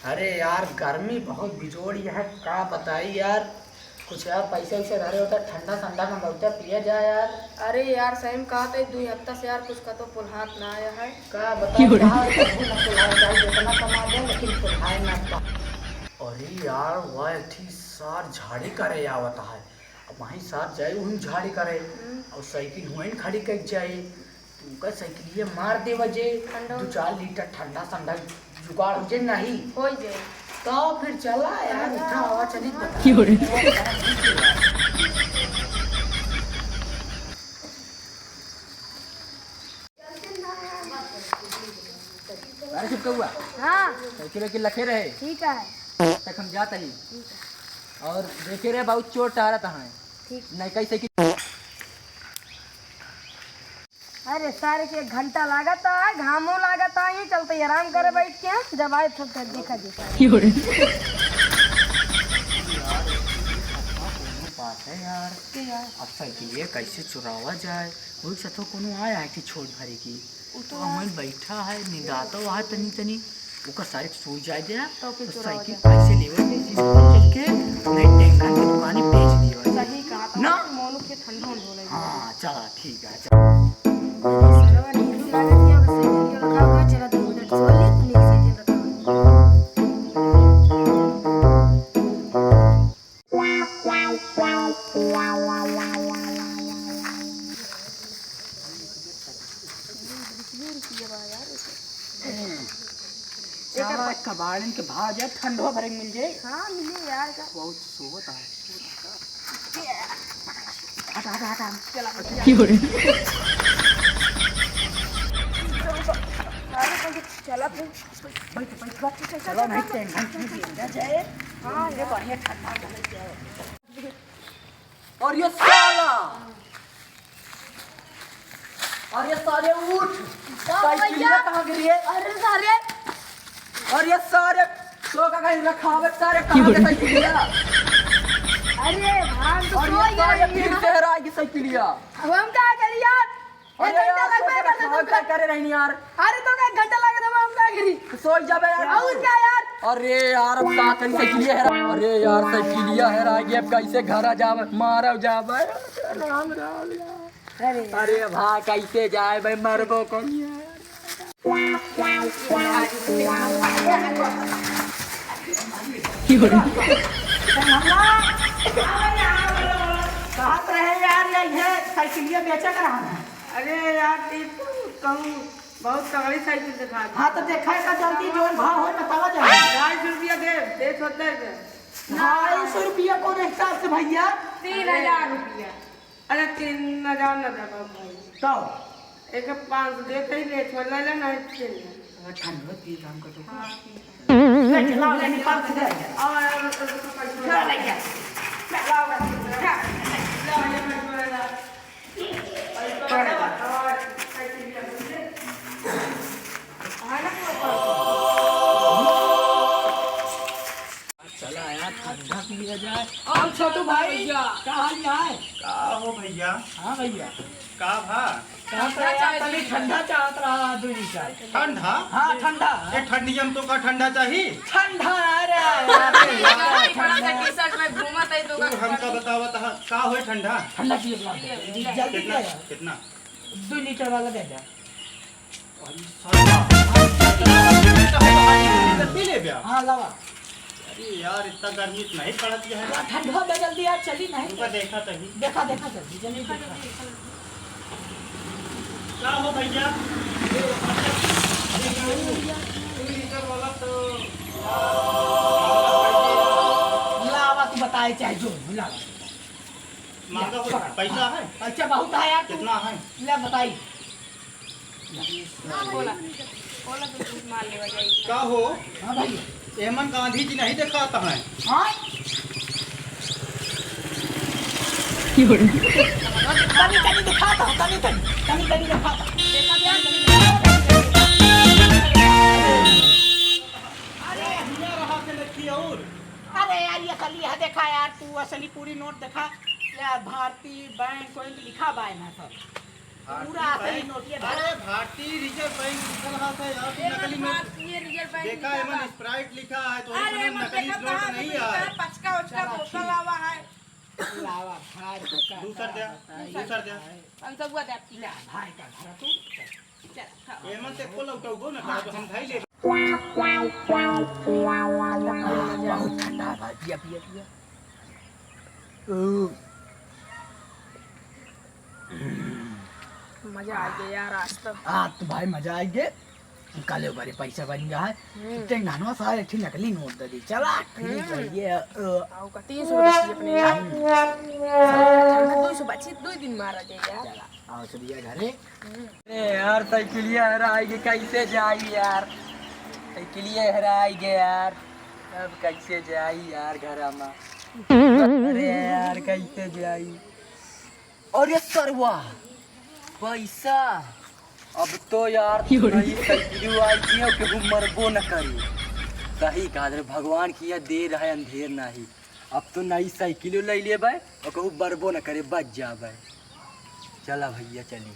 अरे यार गर्मी बहुत बिजोड़ी है, क्या बताई यार। कुछ यार पैसे वैसे धरे होता ठंडा ठंडा में बहुत पिया जाए यार। अरे यार सही में कहा था 2 हफ्ता से यार कुछ का तो पुलहात ना आया है। क्या बताई यार, कभी ना कुल्हाए जाए जितना कमा दे लेकिन कुल्हाए ना पा। अरे यार वह थी सार झाड़ी करे आवता है। अब वहीं साथ जाए वहीं झाड़ी करे और साइकिल वहीं खड़ी कर जाए। तुमका साइकिल ये मार दे बजे ठंडा 2-4 लीटर ठंडा ठंडा जुगाड़ हो जाए नहीं हो जाए तो फिर चला यार उठा हवा चली अरे चुप हुआ हाँ साइकिल वाइकिल रखे रहे ठीक है तक हम जाता ही और देखे रहे बहुत चोट आ रहा है ठीक। नहीं कई साइकिल अरे सारे के 1 घंटा लागत है, घामो लागत है, ये चलते आराम करे बैठ के जब आए तो फिर देखा बात है यार। अब साइकिल ये कैसे चुरावा जाए। वही सतो कोनो आया है कि छोड़ भरे की तो वहीं बैठा है निगाता हुआ है तनी तनी ओकर सारे सो जाए दे तो फिर तो चुरावा साइकिल जाए। कैसे लेवे दे चल के नहीं टेंगन की दुकान बेच दियो। सही कहा था ना मोनू के ठंडा हो रहा है। हाँ चला ठीक है चल। सरवा नींद लागत है, अगर साइकिल के रखा हुआ है, चला 2 मिनट सो ले तो नीचे साइकिल रखा हुआ चला कबाड़न के भाव जाए ठंडो भरे मिल जाए। है। हाँ मिले यार का बहुत सोवत है। हटा हटा हटा चला चला फिर चलो नहीं टेंशन की जाए। हाँ ये बढ़िया ठंडा कर जाए। और ये साला और ये सारे उठ साइकिल कहाँ गिरी है। अरे सारे और ये सारे तो का कहीं रखावत सारे कहाँ गए साइकिलिया। अरे भाग तो और सो ये सारे गया फिर से हराएगी साइकिलिया। अब हम क्या करी यार। अरे एक घंटा यार लग गया सो तो क्या करे रहनी यार। अरे तो क्या 1 घंटा लगे तो हम क्या करी। सो जाबे यार। और क्या यार। अरे यार अब का करी साइकिलिया है। अरे यार साइकिलिया है आगे अब कैसे घर आ जावे मारब जावे। राम राम यार। अरे भाई कैसे जाए भाई मरबो कौन यार। कहाँ पे है यार ये साइकिलिया बेचा कर रहा है। अरे यार कहूँ बहुत तगड़ी साइकिल दिखा दी। हाँ तो देखा का जल्दी जो भाव हो बतावा जाए। 250 रुपया दे होता है 250 रुपया कौन हिसाब से भैया। 3000 रुपया। अरे 3000 न दे भाई तो एक 500 दे ही ले छोड़ ले नहीं ठंड में पी काम कर तो ले चला ले निकाल के दे और ले गया चला यार ठंडा पिया जाए। और छोटू भाई क्या हाल है। का हो भैया। हाँ भैया का भा तभी ठंडा चाहत रहा दूरी का। ठंडा। हाँ ठंडा ये ठंडियम तो का ठंडा चाहिए। ठंडा अरे टी-शर्ट में घूमत है तो तू हमका बतावत है का होय ठंडा। ठंडा पिए जल्दी कितना दे कितना 2 लीटर वाला दे दे। पी ले ब्या। हाँ लावा अरे यार इतना गर्मी नहीं पड़ती है। ठंडा दे जल्दी यार चली नहीं तुमका देखा तही देखा देखा जल्दी जल्दी देखा। का हो भैया। 2 लीटर वाला तो लावा तू बताए चाहे जो लावा महंगा हो पैसा है। अच्छा बहुत है यार तू कितना है। ले बताई। बोला तो झूठ मार लेवा जाएगी। का हो हाँ भाई एमन गांधी जी नहीं दिखाता है। हाँ तनी तनी दिखाता हूँ तनी तनी दिखाता हूँ। अरे हिया रहा के लिखी और अरे यार ये असली है देखा यार तू असली पूरी नोट देखा यार भारतीय बैंक कोई लिखा बा ना सब अरे भारतीय रिजर्व बैंक लिखा रहा था यार, तू नकली में देखा है, मन स्प्राइट लिखा है तो ये समझ नकली नोट नहीं है। दूसर दे ये मन से खोल उठाओ गो ना तो हम खाई ले। बहुत ठंडा है भाई, पिया पिया पिया। मजा आ गया यार आज तो। हाँ तो भाई मजा आएंगे। कल बारे पैसा बन गया है, इतने नानवा सारे ठीक नकली नोट दे दी। चला ठीक है ये आओ का 300 बची अपने यार। ठंडा 200 बची 2 दिन मारा जाए यार। आओ चलिए घरे। अरे यार साइकिलिया हराएगी, कैसे जाई यार, साइकिलिया हराएगी यार, अब कैसे जाई यार घर में। अरे यार कैसे जाई। अरे सरवा पैसा, अब तो यार नहीं साइकिल आई थी और केहू मरबो न करी। सही कहा रे, भगवान किया देर है अंधेर नहीं। अब तो नई साइकिल ले लेबै और कहूँ बरबो न करे, बच जाबै। चला भैया चली।